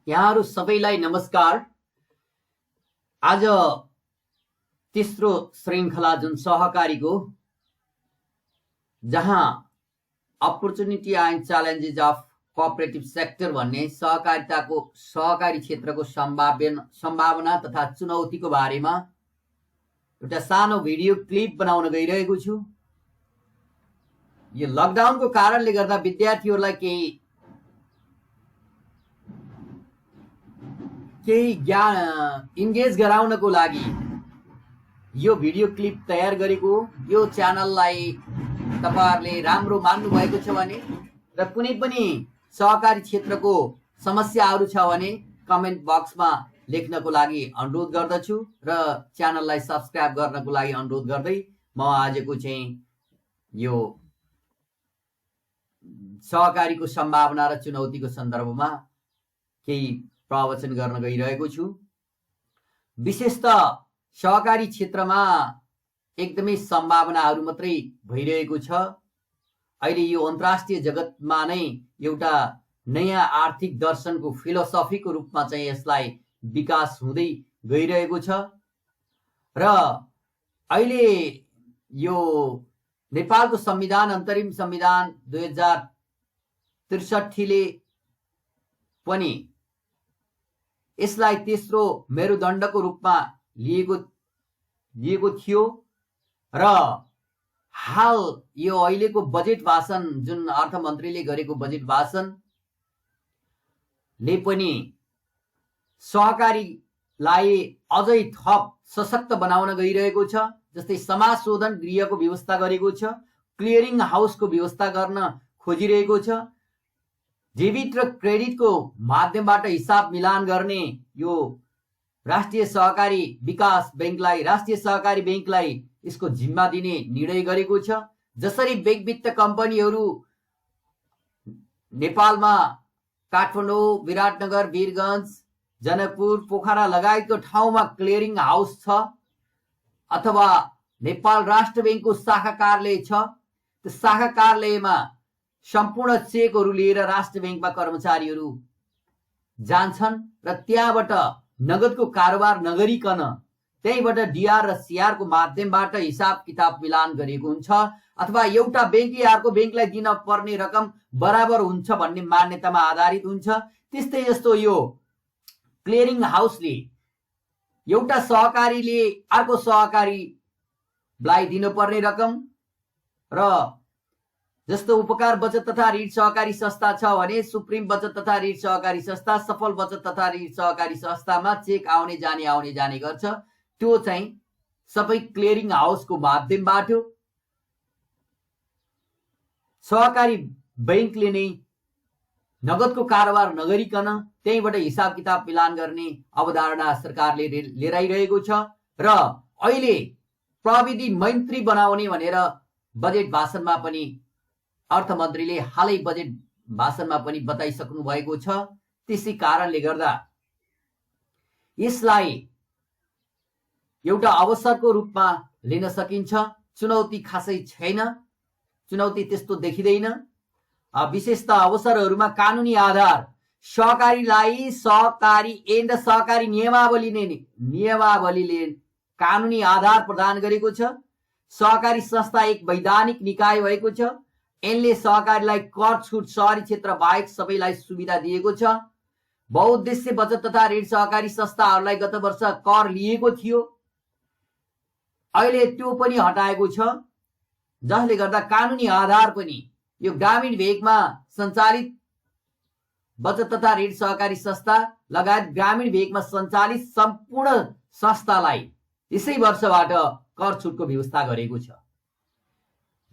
यहाँहरु सबैलाई नमस्कार। आज तेस्रो श्रृंखला जुन सहकारीको, जहाँ opportunity and challenges of cooperative sector भन्ने सहकारी क्षेत्रको सम्भावना तथा चुनौतीको बारेमा एउटा सानो भिडियो क्लिप बनाउन गइरहेको छु। यो लकडाउनको कारणले गर्दा विद्यार्थीहरूलाई केही ज्ञान इन्गेज गराउनको लागि यो भिडियो क्लिप तयार गरेको। यो च्यानललाई तपाईहरुले राम्रो मान्नु भएको छ भने र कुनै पनि सहकारी क्षेत्रको समस्याहरू छ भने कमेन्ट बक्समा लेख्नको लागि अनुरोध गर्दछु र च्यानललाई सब्स्क्राइब गर्नको लागि अनुरोध गर्दै म आजको चाहिँ यो सहकारीको सम्भावना र चुनौतीको सन्दर्भमा केही प्रवचन गर्न गइरहेको छु। विशेषतः सहकारी क्षेत्रमा एकदमै सम्भावनाहरू मात्रै भइरहेको छ। अहिले यो अन्तर्राष्ट्रिय जगतमा नै एउटा नयाँ आर्थिक दर्शनको फिलोसफीको रूपमा चाहिँ यसलाई विकास हुँदै गइरहेको छ र अहिले यो नेपालको संविधान अन्तरिम संविधान 2063 ले पनि यसलाई तेस्रो मेरुदण्डको रूपमा लिएको थियो र हाल यो अहिलेको बजेट भाषण जुन अर्थमन्त्रीले गरेको बजेट भाषण ले पनि सहकारीलाई अझै थप सशक्त बनाउन गइरहेको छ। जस्तै समाज शोधन गृहको व्यवस्था गरेको छ, क्लियरिङ हाउसको व्यवस्था गर्न खोजिरहेको छ, डेबिट र क्रेडिटको माध्यमबाट हिसाब मिलान गर्ने यो राष्ट्रिय सहकारी विकास बैंकलाई, राष्ट्रिय सहकारी बैंकलाई यसको जिम्मा दिने निर्णय गरेको छ। जसरी बैंक वित्त कम्पनीहरू नेपालमा काठमाडौँ, विराटनगर, वीरगञ्ज, जनकपुर, पोखरा लगायतको ठाउँमा क्लियरिङ हाउस छ अथवा नेपाल राष्ट्र बैंकको शाखा कार्यालय छ, त्यो शाखा कार्यालयमा सम्पूर्ण चेकहरू लिएर राष्ट्र बैंकमा कर्मचारीहरू जान्छन् र त्यहाँबाट नगदको कारोबार नगरिकन त्यहीबाट डीआर र सीआर को माध्यमबाट हिसाब किताब मिलान गरेको हुन्छ अथवा एउटा बैंकले अर्को बैंकलाई दिन पर्ने रकम बराबर हुन्छ भन्ने मान्यतामा आधारित हुन्छ। त्यस्तै जस्तो यो क्लियरिङ हाउसले एउटा सहकारीले अर्को सहकारीलाई दिनुपर्ने रकम र जस्तो उपकार बचत तथा ऋण सहकारी संस्था छ भने सुप्रिम बचत तथा ऋण सहकारी संस्था, सफल बचत तथा ऋण सहकारी संस्थामा चेक आउने जाने गर्छ। त्यो चाहिँ सबै क्लियरिङ हाउसको माध्यमबाट सहकारी बैंकले नै नगदको कारोबार नगरिकन त्यहीबाट हिसाब किताब मिलान गर्ने अवधारणा सरकारले लिएर आइरहेको छ र अहिले प्रविधि मन्त्री बनाउने भनेर बजेट भाषणमा पनि अर्थमन्त्रीले हालै बजेट भाषणमा पनि बताइसक्नु भएको छ। त्यसै कारणले गर्दा यसलाई एउटा अवसरको रूपमा लिन सकिन्छ। चुनौती खासै छैन, चुनौती त्यस्तो देखिँदैन। विशेषतः अवसरहरूमा कानुनी आधार, सहकारीलाई सहकारी एन्ड सहकारी नियमावलीले कानुनी आधार प्रदान गरेको छ। सहकारी संस्था एक वैधानिक निकाय भएको छ। यसले सहकारीलाई कर छुट शहरी क्षेत्र बाहेक सबैलाई सुविधा दिएको छ। बहुउद्देश्य बचत तथा ऋण सहकारी संस्थाहरूलाई गत वर्ष कर लिएको थियो, अहिले त्यो पनि हटाएको छ, जसले गर्दा कानुनी आधार पनि यो ग्रामीण भेगमा सञ्चालित बचत तथा ऋण सहकारी संस्था लगायत ग्रामीण भेगमा सञ्चालित सम्पूर्ण संस्थालाई यसै वर्षबाट कर छुटको व्यवस्था गरेको छ।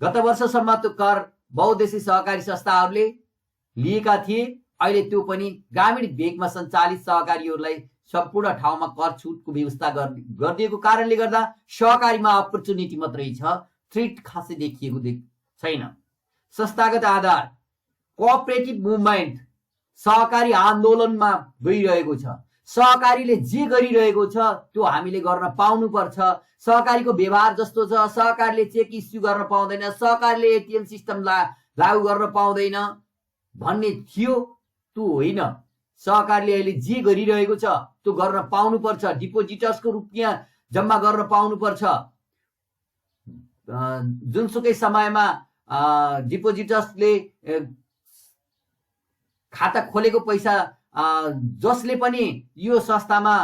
गत वर्षसम्म त्यो कर बहुउद्देश्य सहकारी संस्थाहरूले लिएका थिए, अहिले त्यो पनि ग्रामीण भेगमा सञ्चालित सहकारीहरूलाई सम्पूर्ण ठाउँमा कर छुटको व्यवस्था गरिदिएको कारणले गर्दा सहकारीमा अपर्चुनिटी मात्रै छ, थ्रेट खासै देखिएको छैन। संस्थागत आधार, कोअपरेटिभ मुभमेन्ट सहकारी आन्दोलनमा गइरहेको छ। सहकारीले जे गरिरहेको छ त्यो हामीले गर्न पाउनु पर्छ। सहकारीको व्यवहार जस्तो छ, सहकारीले चेक इस्यु गर्न पाउँदैन, सहकारीले एटीएम सिस्टम लागू गर्न पाउँदैन भन्ने थियो, त्यो होइन। सहकारीले अहिले जे गरिरहेको छ त्यो गर्न पाउनुपर्छ। डिपोजिटर्सको रुपियाँ जम्मा गर्न पाउनुपर्छ। जुनसुकै समयमा डिपोजिटर्सले खाता खोलेको पैसा जसले पनि यो संस्थामा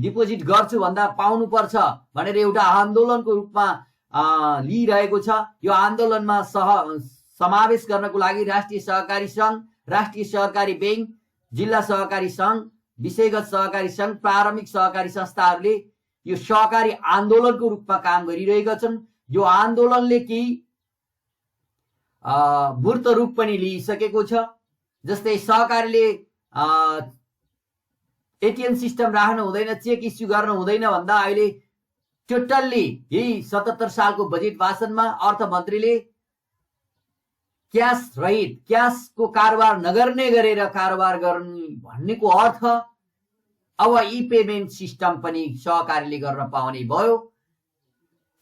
डिपोजिट गर्छु भन्दा पाउनुपर्छ भनेर एउटा आन्दोलनको रूपमा लिइरहेको छ। यो आन्दोलनमा समावेश गर्नको लागि राष्ट्रिय सहकारी संघ, राष्ट्रिय सहकारी बैंक, जिल्ला सहकारी संघ, विषयगत सहकारी संघ, प्रारम्भिक सहकारी संस्थाहरूले यो सहकारी आन्दोलनको रूपमा काम गरिरहेका छन्। यो आन्दोलनले केही मूर्त रूप पनि लिइसकेको छ। जस्तै सहकारीले एटीएम सिस्टम राख्नु हुँदैन, चेक इस्यु गर्नु हुँदैन भन्दा अहिले टोटल्ली यही 77 सालको बजेट भाषणमा अर्थमन्त्रीले क्यास रहित, क्यासको कारोबार नगर्ने गरेर कारोबार गर्ने भन्नेको अर्थ अब ई पेमेन्ट सिस्टम पनि सहकारीले गर्न पाउने भयो।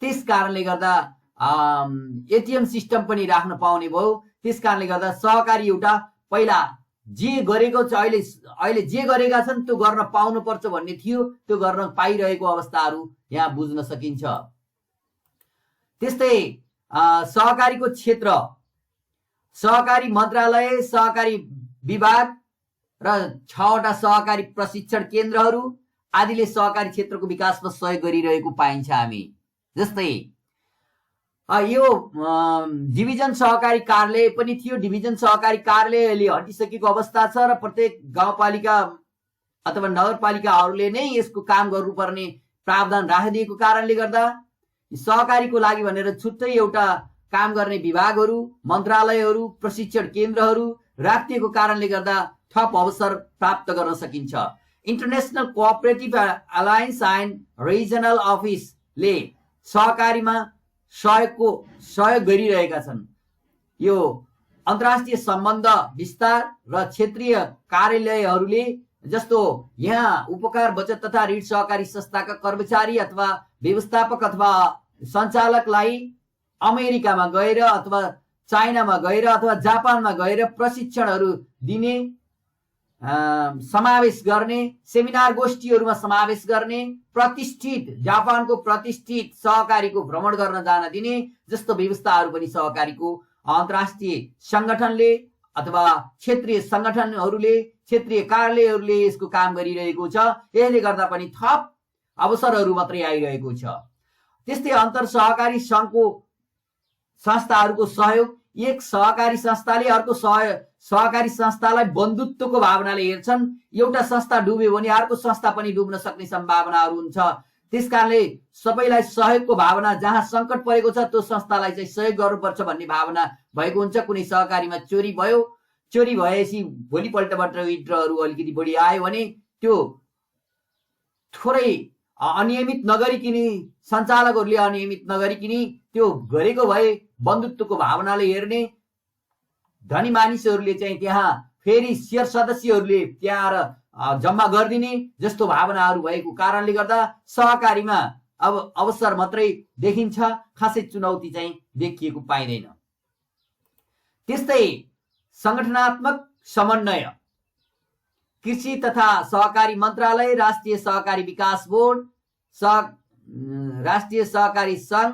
त्यस कारणले गर्दा एटीएम सिस्टम पनि राख्न पाउने भयो। त्यस कारणले गर्दा सहकारी एउटा पहिला जे गरेको छ, अहिले जे गरेका छन् त्यो गर्न पाउनुपर्छ भन्ने थियो, त्यो गर्न पाइरहेको अवस्थाहरू यहाँ बुझ्न सकिन्छ। त्यस्तै सहकारीको क्षेत्र, सहकारी मन्त्रालय, सहकारी विभाग र 6वटा सहकारी प्रशिक्षण केन्द्रहरू आदिले सहकारी क्षेत्रको विकासमा सहयोग गरिरहेको पाइन्छ हामी। जस्तै यो डिभिजन सहकारी कार्यालय पनि थियो। डिभिजन सहकारी कार्यालयले हटिसकेको अवस्था छ र प्रत्येक गाउँपालिका अथवा नगरपालिकाहरूले नै यसको काम गर्नुपर्ने प्रावधान राखिदिएको कारणले गर्दा सहकारीको लागि भनेर छुट्टै एउटा काम गर्ने विभागहरू, मन्त्रालयहरू, प्रशिक्षण केन्द्रहरू राखिदिएको कारणले गर्दा थप अवसर प्राप्त गर्न सकिन्छ। International cooperative alliance and regional अफिसले सहकारीमा सहयोग गरिरहेका छन्। यो अन्तर्राष्ट्रिय सम्बन्ध विस्तार र क्षेत्रीय कार्यालयहरूले जस्तो यहाँ उपकार बचत तथा ऋण सहकारी संस्थाका कर्मचारी अथवा व्यवस्थापक अथवा सञ्चालकलाई अमेरिकामा गएर अथवा चाइनामा गएर अथवा जापानमा गएर प्रशिक्षणहरू दिने, समावेश गर्ने, सेमिनार गोष्ठीहरूमा समावेश गर्ने, प्रतिष्ठित जापानको प्रतिष्ठित सहकारीको भ्रमण गर्न जान दिने जस्तो व्यवस्थाहरू पनि सहकारीको अन्तर्राष्ट्रिय संगठनले अथवा क्षेत्रीय संगठनहरूले, क्षेत्रीय कार्यालयहरूले यसको काम गरिरहेको छ। यसले गर्दा पनि थप अवसरहरू मात्रै आइरहेको छ। त्यस्तै अन्तर सहकारी संघको संस्थाहरूको सहयोग, एक सहकारी संस्थाले अर्को सहकारी संस्थालाई बन्धुत्वको भावनाले हेर्छन्। एउटा संस्था डुब्यो भने अर्को संस्था पनि डुब्न सक्ने सम्भावनाहरू हुन्छ। त्यसकारणले सबैलाई सहयोगको भावना, जहाँ संकट परेको छ त्यो संस्थालाई चाहिँ सहयोग गर्नुपर्छ भन्ने भावना भएको हुन्छ। कुनै सहकारीमा चोरी भयो, चोरी भएपछि भोलिपल्टबाट विड्रहरू अलिकति बढी आयो भने त्यो थोरै अनियमित नगरिकिनी, सञ्चालकहरूले अनियमित नगरिकिनी त्यो गरेको भए बन्धुत्वको भावनाले हेर्ने, धनी मानिसहरूले चाहिँ त्यहाँ फेरि शेयर सदस्यहरूले त्यहाँ जम्मा गरिदिने जस्तो भावनाहरू भएको कारणले गर्दा सहकारीमा अब अवसर मात्रै देखिन्छ, खासै चुनौती चाहिँ देखिएको पाइँदैन। त्यस्तै संगठनात्मक समन्वय, कृषि तथा सहकारी मन्त्रालय, राष्ट्रिय सहकारी विकास बोर्ड, राष्ट्रिय सहकारी संघ,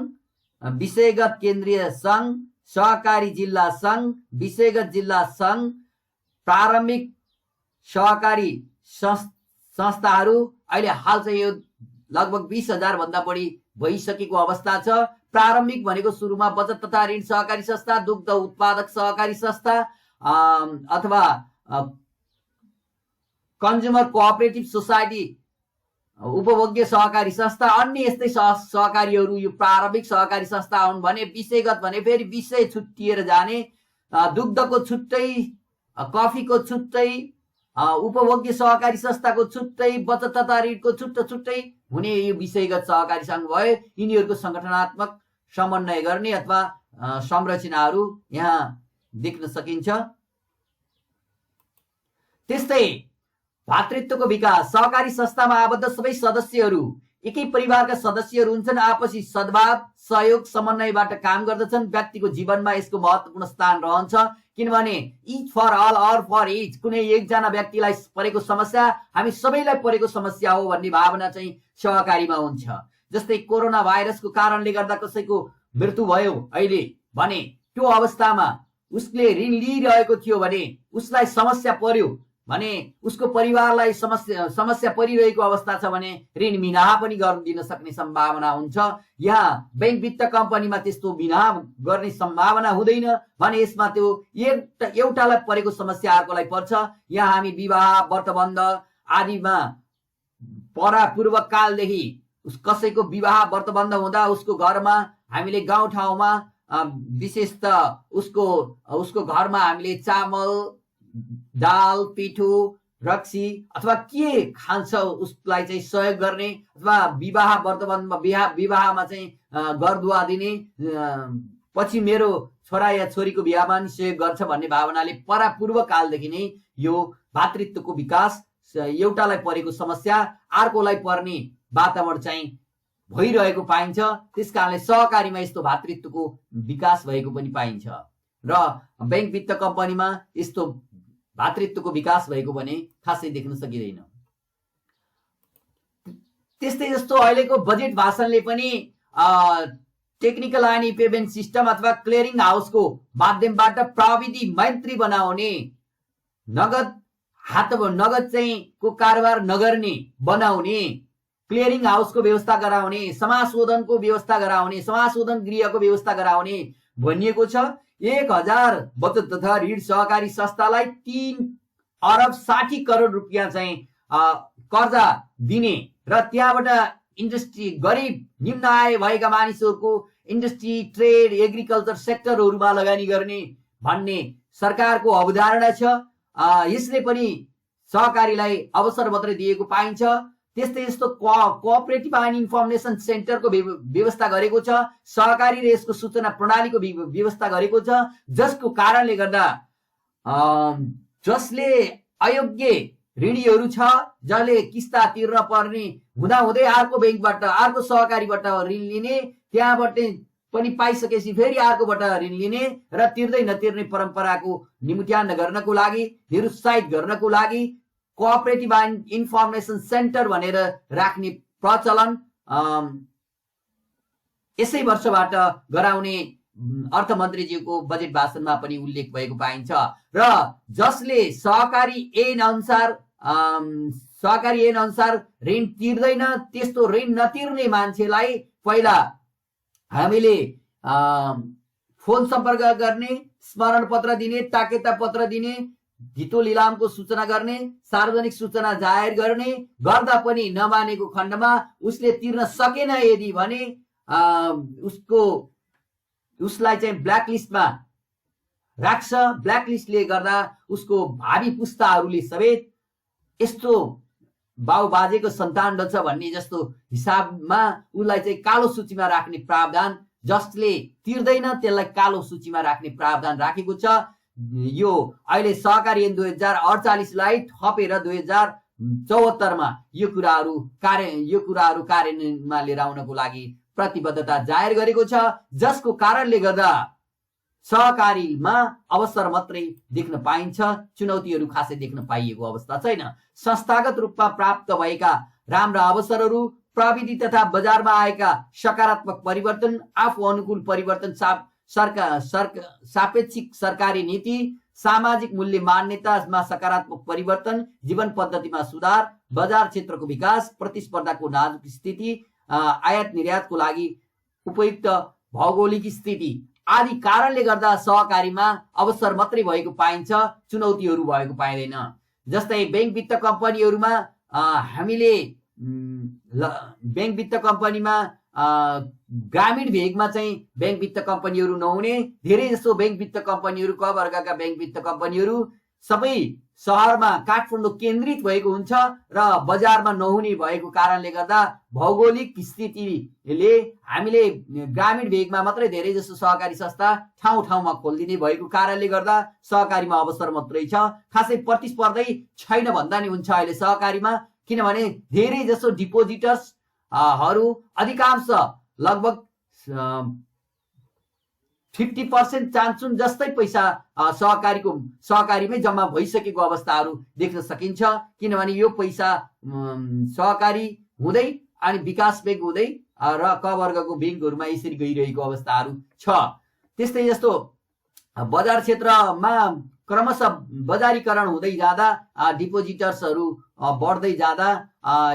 विषयगत केन्द्रीय संघ, सहकारी जिल्ला संघ, विषयगत जिल्ला संघ, प्रारम्भिक सहकारी संस्थाहरू अहिले हाल चाहिँ यो लगभग 20,000 भन्दा बढी भइसकेको अवस्था छ। प्रारम्भिक भनेको सुरुमा बचत तथा ऋण सहकारी संस्था, दुग्ध उत्पादक सहकारी संस्था अथवा कन्ज्युमर कोअपरेटिभ सोसाइटी, उपभोग्य सहकारी संस्था, अन्य यस्तै सहकारीहरू यो प्रारम्भिक सहकारी संस्था हुन् भने विषयगत भने फेरि विषय छुट्टिएर जाने, दुग्धको छुट्टै, कफीको छुट्टै, उपभोग्य सहकारी संस्थाको छुट्टै, बचत तथा ऋणको छुट्टै हुने यो विषयगत सहकारी संघ भयो। यिनीहरूको संगठनात्मक समन्वय गर्ने अथवा संरचनाहरू यहाँ देख्न सकिन्छ। त्यस्तै भातृत्वको विकास, सहकारी संस्थामा आबद्ध सबै सदस्यहरू एकै परिवारका सदस्यहरू हुन्छन्, आपसी सद्भाव सहयोग समन्वयबाट काम गर्दछन्। व्यक्तिको जीवनमा यसको महत्त्वपूर्ण स्थान रहन्छ, किनभने each for all all for each, कुनै एकजना व्यक्तिलाई परेको समस्या हामी सबैलाई परेको समस्या हो भन्ने भावना चाहिँ सहकारीमा हुन्छ। जस्तै कोरोना भाइरसको कारणले गर्दा कसैको मृत्यु भयो अहिले भने त्यो अवस्थामा उसले ऋण लिइरहेको थियो भने उसलाई समस्या पर्यो भने उसको परिवारलाई समस्या परिरहेको अवस्था छ भने ऋण मिनाहा पनि गरिदिन सक्ने सम्भावना हुन्छ। यहाँ बैंक वित्त कम्पनीमा त्यस्तो मिनाहा गर्ने सम्भावना हुँदैन भने यसमा त्यो एउटालाई परेको समस्या अर्कोलाई पर्छ। यहाँ हामी विवाह व्रतबन्ध आदिमा पूर्व कालदेखि कसैको विवाह व्रतबन्ध हुँदा उसको घरमा हामीले गाउँठाउँमा विशेषतः उसको घरमा हामीले चामल दाल पिठो रक्सी अथवा के खान्छ उसलाई चाहिँ सहयोग गर्ने, अथवा विवाह व्रतबन्धमा विवाहमा चाहिँ घरदुवा दिने, पछि मेरो छोरा या छोरीको बिहामा नि सहयोग गर्छ भन्ने भावनाले पूर्व कालदेखि नै यो भातृत्वको विकास, एउटालाई परेको समस्या अर्कोलाई पर्ने वातावरण चाहिँ भइरहेको पाइन्छ। त्यस कारणले सहकारीमा यस्तो भातृत्वको विकास भएको पनि पाइन्छ र बैंक वित्त कम्पनीमा यस्तो भातृत्वको विकास भएको भने खासै देख्न सकिँदैन। त्यस्तै जस्तो अहिलेको बजेट भाषणले पनि टेक्निकल एन्ड पेमेन्ट सिस्टम अथवा क्लियरिङ हाउसको माध्यमबाट प्रविधि मैत्री बनाउने, नगद चाहिँ को कारोबार नगर्ने बनाउने, क्लियरिङ हाउसको व्यवस्था गराउने, समाशोधनको व्यवस्था गराउने, समाशोधन गृहको व्यवस्था गराउने भनिएको छ। 1000 बचत तथा ऋण सहकारी संस्थालाई 3 अरब 60 करोड रुपियाँ चाहिँ कर्जा दिने र त्यहाँबाट इन्डस्ट्री, गरिब निम्न आय भएका मानिसहरूको इन्डस्ट्री, ट्रेड, एग्रिकल्चर सेक्टरहरूमा लगानी गर्ने भन्ने सरकारको अवधारणा छ। यसले पनि सहकारीलाई अवसर मात्रै दिएको पाइन्छ। त्यस्तै यस्तो कोअपरेटिभ एन्ड इन्फर्मेसन सेन्टरको व्यवस्था गरेको छ, सहकारी र यसको सूचना प्रणालीको व्यवस्था गरेको छ, जसको कारणले गर्दा जसले अयोग्य ऋणीहरू छ, जसले किस्ता तिर्न पर्ने हुँदाहुँदै अर्को बैंकबाट अर्को सहकारीबाट ऋण लिने, त्यहाँबाट पनि पाइसकेपछि फेरि अर्कोबाट ऋण लिने र तिर्दै नतिर्ने परम्पराको निमुट्यान गर्नको लागि, निरुत्साहित गर्नको लागि कोअपरेटिभ एन्ड इन्फर्मेसन सेन्टर भनेर राख्ने प्रचलन यसै वर्षबाट गराउने अर्थमन्त्रीज्यूको बजेट भाषणमा पनि उल्लेख भएको पाइन्छ। र जसले सहकारी ऐन अनुसार ऋण तिर्दैन, त्यस्तो ऋण नतिर्ने मान्छेलाई पहिला हामीले फोन सम्पर्क गर्ने, स्मरण पत्र दिने, ताकेता पत्र दिने, धितो लिलामको सूचना गर्ने, सार्वजनिक सूचना जाहेर गर्ने, गर्दा पनि नमानेको खण्डमा उसले तिर्न सकेन यदि भने उसलाई चाहिँ ब्ल्याकलिस्टमा राख्छ। ब्ल्याकलिस्टले गर्दा उसको भावी पुस्ताहरूले समेत यस्तो बाबुबाजेको सन्तान रहेछ भन्ने जस्तो हिसाबमा उसलाई चाहिँ कालो सूचीमा राख्ने प्रावधान, जसले तिर्दैन त्यसलाई कालो सूचीमा राख्ने प्रावधान राखेको छ। यो अहिले सहकारी ऐन 2048 लाई थपेर 2074 मा यो कुराहरू कार्यान्वयनमा लिएर आउनको लागि प्रतिबद्धता जाहेर गरेको छ, जसको कारणले गर्दा सहकारीमा अवसर मात्रै देख्न पाइन्छ, चुनौतीहरू खासै देख्न पाइएको अवस्था छैन। संस्थागत रूपमा प्राप्त भएका राम्रा अवसरहरू, प्रविधि तथा बजारमा आएका सकारात्मक परिवर्तन, आफू अनुकूल परिवर्तन, सापेक्षिक सरकारी नीति, सामाजिक मूल्य मान्यतामा सकारात्मक परिवर्तन, जीवन पद्धतिमा सुधार, बजार क्षेत्रको विकास, प्रतिस्पर्धाको नाजुक स्थिति, आयात निर्यातको लागि उपयुक्त भौगोलिक स्थिति आदि कारणले गर्दा सहकारीमा अवसर मात्रै भएको पाइन्छ, चुनौतीहरू भएको पाइँदैन। जस्तै बैंक वित्त कम्पनीहरूमा हामीले बैंक वित्त कम्पनीमा ग्रामीण भेगमा चाहिँ बैंक वित्त कम्पनीहरू नहुने, धेरै जसो बैंक वित्त कम्पनीहरू क वर्गका बैंक वित्त कम्पनीहरू सबै शहरमा काठमाडौँ केन्द्रित भएको हुन्छ र बजारमा नहुने भएको कारणले गर्दा भौगोलिक स्थितिले हामीले ग्रामीण भेगमा मात्रै धेरै जसो सहकारी संस्था ठाउँ ठाउँमा खोलिदिने भएको कारणले गर्दा सहकारीमा अवसर मात्रै छ, खासै प्रतिस्पर्धै छैन भन्दा नि हुन्छ अहिले सहकारीमा। किनभने धेरै जसो डिपोजिटर्स हरू अधिकांश लगभग 50% चान्सुन जस्तै पैसा सहकारीमै जम्मा भइसकेको अवस्थाहरू देख्न सकिन्छ। किनभने यो पैसा सहकारी हुँदै अनि विकास ब्याङ्क हुँदै र क वर्गको ब्याङ्कहरूमा यसरी गइरहेको अवस्थाहरू छ। त्यस्तै जस्तो बजार क्षेत्रमा क्रमशः बजारीकरण हुँदै जाँदा डिपोजिटर्सहरू बढ्दै जाँदा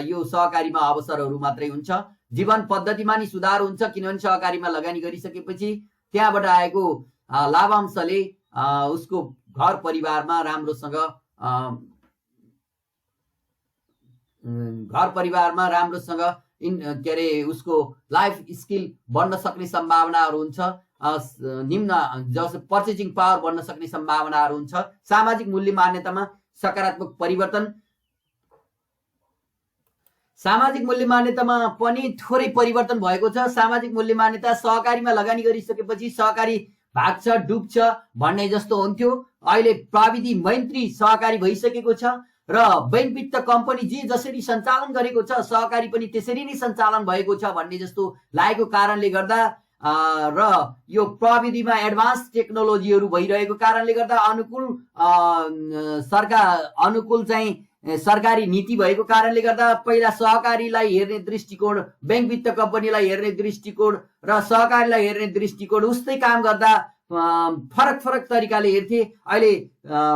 यो सहकारीमा अवसरहरू मात्रै हुन्छ। जीवन पद्धतिमा नि सुधार हुन्छ, किनभने सहकारीमा लगानी गरिसकेपछि त्यहाँबाट आएको लाभांशले उसको घर परिवारमा राम्रोसँग के अरे उसको लाइफ स्किल बढ्न सक्ने सम्भावनाहरू हुन्छ। निम्न जस पर्चेजिङ पावर बढ्न सक्ने सम्भावनाहरू हुन्छ। सामाजिक मूल्य मान्यतामा सकारात्मक परिवर्तन, सामाजिक मूल्य मान्यतामा पनि थोरै परिवर्तन भएको छ। सामाजिक मूल्य मान्यता सहकारीमा लगानी गरिसकेपछि सहकारी भाग्छ डुब्छ भन्ने जस्तो हुन्थ्यो। अहिले प्रविधि मैत्री सहकारी भइसकेको छ र बैंक वित्त कम्पनी जे जसरी सञ्चालन गरेको छ सहकारी पनि त्यसरी नै सञ्चालन भएको छ भन्ने जस्तो लागेको कारणले गर्दा र यो प्रविधिमा एडभान्स टेक्नोलोजीहरू भइरहेको कारणले गर्दा अनुकूल चाहिँ सरकारी नीति भएको कारणले गर्दा पहिला सहकारीलाई हेर्ने दृष्टिकोण, बैंक वित्त कम्पनीलाई हेर्ने दृष्टिकोण र सहकारीलाई हेर्ने दृष्टिकोण उस्तै काम गर्दा फरक फरक तरिकाले हेर्थे। अहिले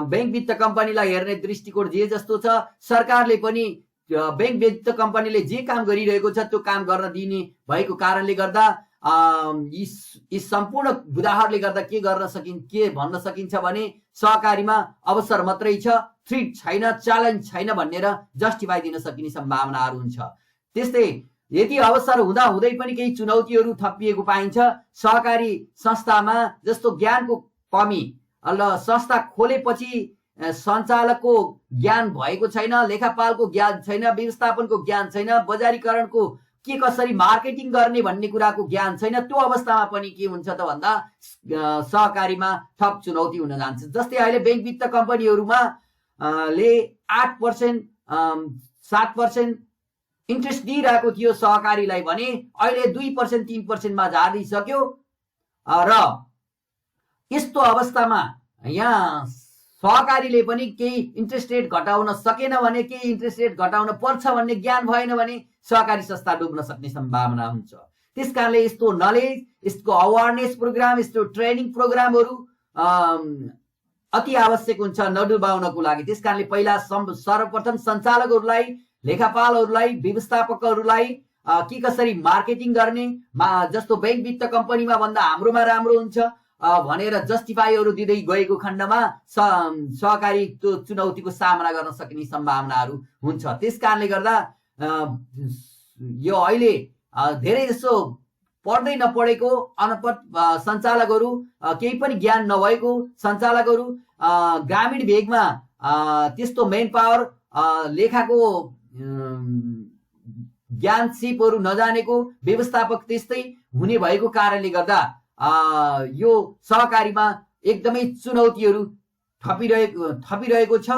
बैंक वित्त कम्पनीलाई हेर्ने दृष्टिकोण जे जस्तो छ, सरकारले पनि बैंक वित्त कम्पनीले जे काम गरिरहेको छ त्यो काम गर्न दिने भएको कारणले गर्दा यी सम्पूर्ण बुदाहरूले गर्दा के भन्न सकिन्छ भने सहकारीमा अवसर मात्रै छ, थ्रेट छैन, च्यालेन्ज छैन भनेर जस्टिफाई दिन सकिने सम्भावनाहरू हुन्छ। त्यस्तै यति अवसर हुँदा हुँदै पनि केही चुनौतीहरू थपिएको पाइन्छ। सहकारी संस्थामा जस्तो ज्ञानको कमी, संस्था खोलेपछि सञ्चालकको ज्ञान भएको छैन, लेखापालको ज्ञान छैन, व्यवस्थापनको ज्ञान छैन, बजारीकरणको के कसरी मार्केटिङ गर्ने भन्ने कुराको ज्ञान छैन। त्यो अवस्थामा पनि के हुन्छ त भन्दा सहकारीमा थप चुनौती हुन जान्छ। जस्तै अहिले बैंक वित्त कम्पनीहरूमा ले 8% 7% इन्ट्रेस्ट दिइरहेको थियो सहकारीलाई भने अहिले 2% 3% मा झारिसक्यो। र यस्तो अवस्थामा यहाँ सहकारीले पनि केही इन्ट्रेस्ट रेट घटाउन सकेन भने, केही इन्ट्रेस्ट रेट घटाउन पर्छ भन्ने ज्ञान भएन भने सहकारी संस्था डुब्न सक्ने सम्भावना हुन्छ। त्यसकारणले यस्तो नलेज, यसको अवेरनेस प्रोग्राम, यस्तो ट्रेनिङ प्रोग्रामहरू अति आवश्यक हुन्छ नडुबाउनको लागि। त्यसकारणले पहिला सर्वप्रथम सञ्चालकहरूलाई, लेखापालहरूलाई, व्यवस्थापकहरूलाई के कसरी मार्केटिङ गर्ने, जस्तो बैंक वित्त कम्पनीमा भन्दा हाम्रोमा राम्रो हुन्छ भनेर जस्टिफाईहरू दिँदै गएको खण्डमा सहकारी त्यो चुनौतीको सामना गर्न सक्ने सम्भावनाहरू हुन्छ। त्यसकारणले गर्दा यो अहिले धेरै जसो पढ्दै नपढेको अनपढ सञ्चालकहरू, केही पनि ज्ञान नभएको सञ्चालकहरू, ग्रामीण भेगमा त्यस्तो मेन पावर, लेखाको ज्ञान सिपहरू नजानेको व्यवस्थापक त्यस्तै हुने भएको कारणले गर्दा यो सहकारीमा एकदमै चुनौतीहरू थपिरहेको छ।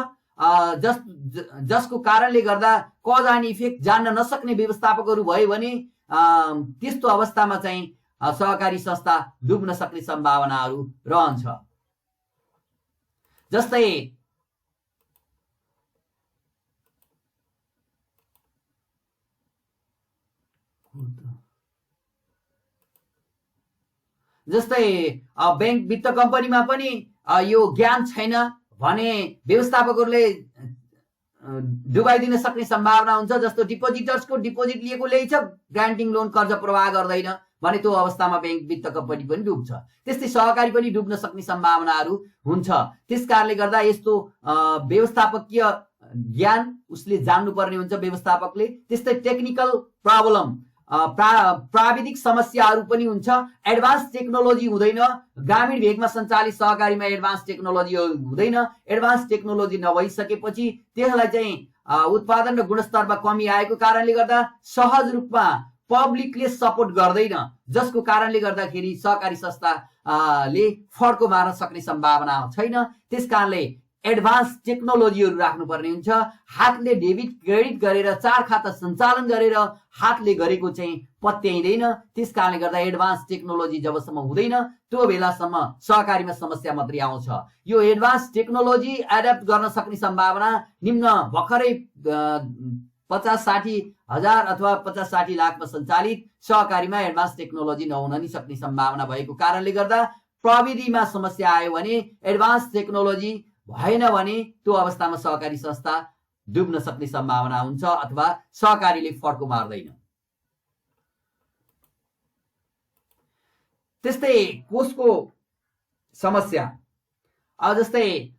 जसको कारणले गर्दा कज एन्ड इफेक्ट जान्न नसक्ने व्यवस्थापकहरू भयो भने त्यस्तो अवस्थामा चाहिँ सहकारी संस्था डुब्न सक्ने सम्भावनाहरू रहन्छ। जस्तै बैंक वित्त कम्पनीमा पनि यो ज्ञान छैन भने व्यवस्थापकहरूले डुबाइदिन सक्ने सम्भावना हुन्छ। जस्तो डिपोजिटर्सको डिपोजिट लिएको ल्याइछ, ग्रान्टिङ लोन कर्ज प्रवाह गर्दैन भने त्यो अवस्थामा बैंक वित्त कम्पनी पनि डुब्छ। त्यस्तै सहकारी पनि डुब्न सक्ने सम्भावनाहरू हुन्छ। त्यसकारणले गर्दा यस्तो व्यवस्थापकीय ज्ञान उसले जान्नुपर्ने हुन्छ व्यवस्थापकले। त्यस्तै टेक्निकल प्रब्लम, प्राविधिक समस्याहरू पनि हुन्छ। एडभान्स टेक्नोलोजी हुँदैन, ग्रामीण भेगमा सञ्चालित सहकारीमा एडभान्स टेक्नोलोजी हुँदैन। एडभान्स टेक्नोलोजी नभइसकेपछि त्यसलाई चाहिँ उत्पादन र गुणस्तरमा कमी आएको कारणले गर्दा सहज रूपमा पब्लिकले सपोर्ट गर्दैन, जसको कारणले गर्दाखेरि सहकारी संस्थाले फड्को मार्न सक्ने सम्भावना छैन। त्यसकारणले एडभान्स टेक्नोलोजीहरू राख्नुपर्ने हुन्छ। हातले डेबिट क्रेडिट गरेर 4 खाता सञ्चालन गरेर हातले गरेको चाहिँ पत्याइँदैन। त्यस कारणले गर्दा एडभान्स टेक्नोलोजी जबसम्म हुँदैन त्यो बेलासम्म सहकारीमा समस्या मात्रै आउँछ। यो एडभान्स टेक्नोलोजी एडप्ट गर्न सक्ने सम्भावना निम्न भर्खरै 50-60 हजार अथवा 50-60 लाखमा सञ्चालित सहकारीमा एडभान्स टेक्नोलोजी नहुन नि सक्ने सम्भावना भएको कारणले गर्दा प्रविधिमा समस्या आयो भने, एडभान्स टेक्नोलोजी भएन भने त्यो अवस्थामा सहकारी संस्था डुब्न सक्ने सम्भावना हुन्छ अथवा सहकारीले फड्को मार्दैन। त्यस्तै कोषको समस्या, अब जस्तै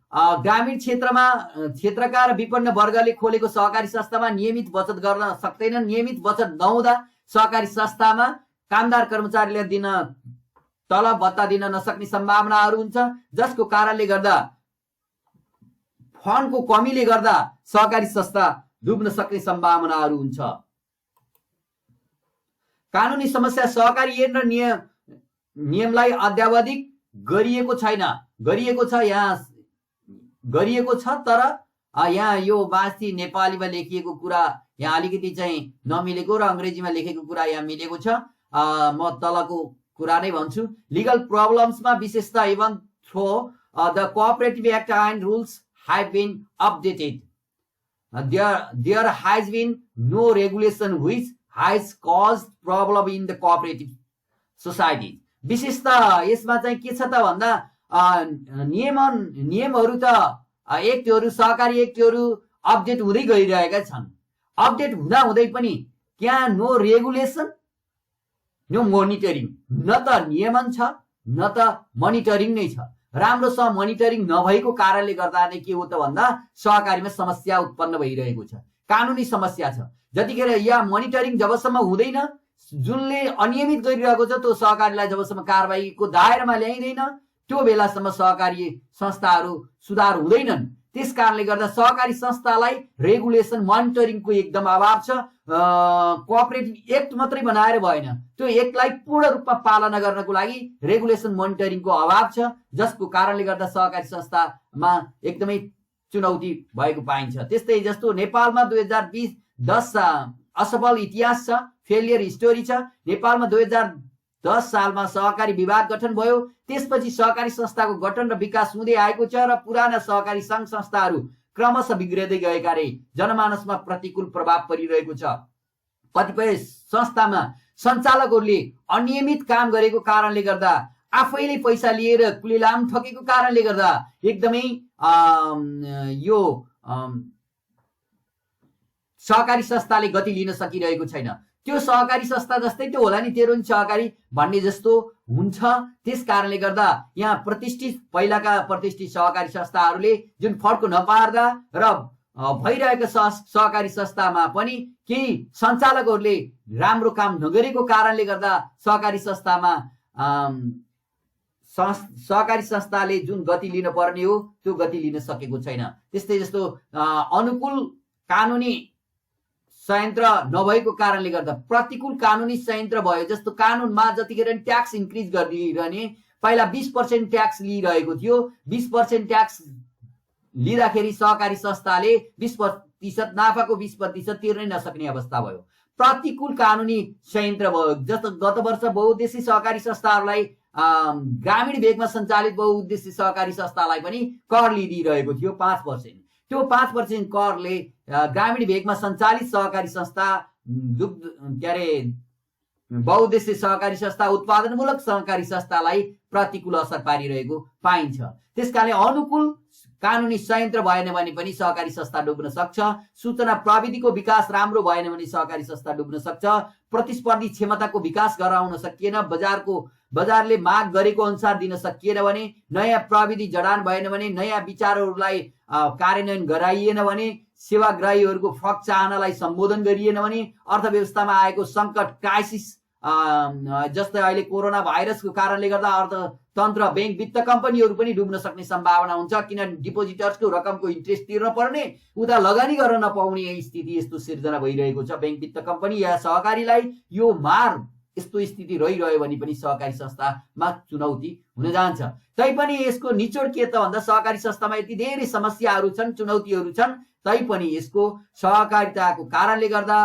ग्रामीण क्षेत्रका र विपन्न वर्गले खोलेको सहकारी संस्थामा नियमित बचत गर्न सक्दैनन्। नियमित बचत नहुँदा सहकारी संस्थामा कामदार कर्मचारीलाई दिन तलब भत्ता दिन नसक्ने सम्भावनाहरू हुन्छ, जसको कारणले गर्दा फन्डको कमीले गर्दा सहकारी संस्था डुब्न सक्ने सम्भावनाहरू हुन्छ। कानुनी समस्या, सहकारी ऐन र नियमलाई अद्यावधिक गरिएको छैन। गरिएको छ तर यहाँ यो माथि नेपालीमा लेखिएको कुरा यहाँ अलिकति चाहिँ नमिलेको र अङ्ग्रेजीमा लेखेको कुरा यहाँ मिलेको छ। म तलको कुरा नै भन्छु। लिगल प्रब्लम्समा विशेषतः even through the cooperative act and rules have been updated. There has been no regulation which has caused problem in the cooperative society. विशेषतः यसमा चाहिँ के छ त भन्दा नियमहरू त एक्टहरू, सहकारी एक्टहरू अपडेट हुँदै गइरहेका छन्। अपडेट हुँदा हुँदै पनि क्या नो रेगुलेसन, नो मोनिटरिङ। न त नियमन छ न त मोनिटरिङ नै छ। राम्रोसँग मोनिटरिङ नभएको कारणले गर्दा नै के हो त भन्दा सहकारीमा समस्या उत्पन्न भइरहेको छ, कानुनी समस्या छ। जतिखेर यहाँ मोनिटरिङ जबसम्म हुँदैन, जुनले अनियमित गरिरहेको छ त्यो सहकारीलाई जबसम्म कारबाहीको दायरामा ल्याइँदैन त्यो बेलासम्म सहकारी संस्थाहरू सुधार हुँदैनन्। त्यस कारणले गर्दा सहकारी संस्थालाई रेगुलेसन मोनिटरिङको एकदम अभाव छ। कोअपरेटिभ एक्ट मात्रै बनाएर भएन, त्यो एक्टलाई पूर्ण रूपमा पालना गर्नको लागि रेगुलेसन मोनिटरिङको अभाव छ, जसको कारणले गर्दा सहकारी संस्थामा एकदमै चुनौती भएको पाइन्छ। त्यस्तै जस्तो नेपालमा 2010 असफल इतिहास छ, फेलियर स्टोरी छ। नेपालमा 2010 सालमा सहकारी विभाग गठन भयो। त्यसपछि सहकारी संस्थाको गठन र विकास हुँदै आएको छ र पुराना सहकारी संघ संस्थाहरू क्रमशः बिग्रिँदै गएकाले जनमानसमा प्रतिकूल प्रभाव परिरहेको छ। कतिपय संस्थामा सञ्चालकहरूले अनियमित काम गरेको कारणले गर्दा, आफैले पैसा लिएर कुलेलाम ठगेको कारणले गर्दा एकदमै यो सहकारी संस्थाले गति लिन सकिरहेको छैन। त्यो सहकारी संस्था जस्तै त्यो होला नि, तेरो नि सहकारी भन्ने जस्तो हुन्छ। त्यस कारणले गर्दा यहाँ पहिलाका प्रतिष्ठित सहकारी संस्थाहरूले जुन फड्को नपार्दा र भइरहेको सहकारी संस्थामा पनि केही सञ्चालकहरूले राम्रो काम नगरेको कारणले गर्दा सहकारी संस्थाले जुन गति लिन पर्ने हो त्यो गति लिन सकेको छैन। त्यस्तै जस्तो अनुकूल कानुनी संयन्त्र नभएको कारणले गर्दा प्रतिकूल कानुनी संयन्त्र भयो। जस्तो कानुनमा जतिखेर ट्याक्स इन्क्रिज गरिरहने, पहिला 20% ट्याक्स लिइरहेको थियो, 20% ट्याक्स लिँदाखेरि सहकारी संस्थाले 20% नाफाको 20% तिर्नै नसक्ने अवस्था भयो। प्रतिकूल कानुनी संयन्त्र भयो। जस्तो गत वर्ष बहुउद्देश्य सहकारी संस्थाहरूलाई ग्रामीण भेगमा सञ्चालित बहुउद्देश्य सहकारी संस्थालाई पनि कर लिइदिरहेको थियो 5%। त्यो 5% करले ग्रामीण भेगमा सञ्चालित सहकारी संस्था, बहुउद्देश्य सहकारी संस्था, उत्पादनमूलक सहकारी संस्थालाई प्रतिकूल असर पारिरहेको पाइन्छ। त्यसकारणले अनुकूल कानुनी संयन्त्र भएन भने पनि सहकारी संस्था डुब्न सक्छ। सूचना प्रविधिको विकास राम्रो भएन भने सहकारी संस्था डुब्न सक्छ। प्रतिस्पर्धी क्षमताको विकास गराउन सकिएन, बजारले माग गरेको अनुसार दिन सकिएन भने, नयाँ प्रविधि जडान भएन भने, नयाँ विचारहरूलाई कार्यान्वयन गराइएन भने, सेवाग्राहीहरूको फक चाहनालाई सम्बोधन गरिएन भने, अर्थव्यवस्थामा आएको सङ्कट क्राइसिस जस्तै अहिले कोरोना भाइरसको कारणले गर्दा अर्थतन्त्र, बैंक, वित्त कम्पनीहरू पनि डुब्न सक्ने सम्भावना हुन्छ। किन डिपोजिटर्सको रकमको इन्ट्रेस्ट तिर्न पर्ने, उता लगानी गर्न नपाउने स्थिति यस्तो सिर्जना भइरहेको छ। बैंक, वित्त कम्पनी या सहकारीलाई यो मार यस्तो स्थिति रहिरह्यो भने पनि सहकारी संस्थामा चुनौती हुन जान्छ। तैपनि यसको निचोड के त भन्दा सहकारी संस्थामा यति धेरै समस्याहरू छन्, चुनौतीहरू छन्, तैपनि यसको सहकारिताको कारणले गर्दा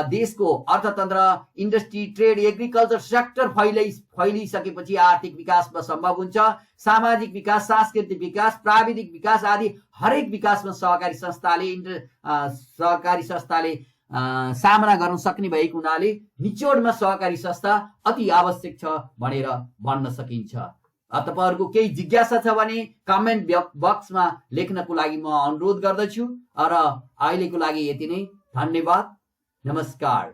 देशको अर्थतन्त्र, इन्डस्ट्री, ट्रेड, एग्रिकल्चर सेक्टर फैलिसकेपछि आर्थिक विकासमा सम्भव हुन्छ। सामाजिक विकास, सांस्कृतिक विकास, प्राविधिक विकास आदि हरेक विकासमा सहकारी संस्थाले सामना गर्न सक्ने भएको हुनाले निचोडमा सहकारी संस्था अति आवश्यक छ भनेर भन्न सकिन्छ। तपाईहरुको केही जिज्ञासा छ भने कमेन्ट बक्समा लेख्नको लागि म अनुरोध गर्दछु। र अहिलेको लागि यति नै। धन्यवाद, नमस्कार।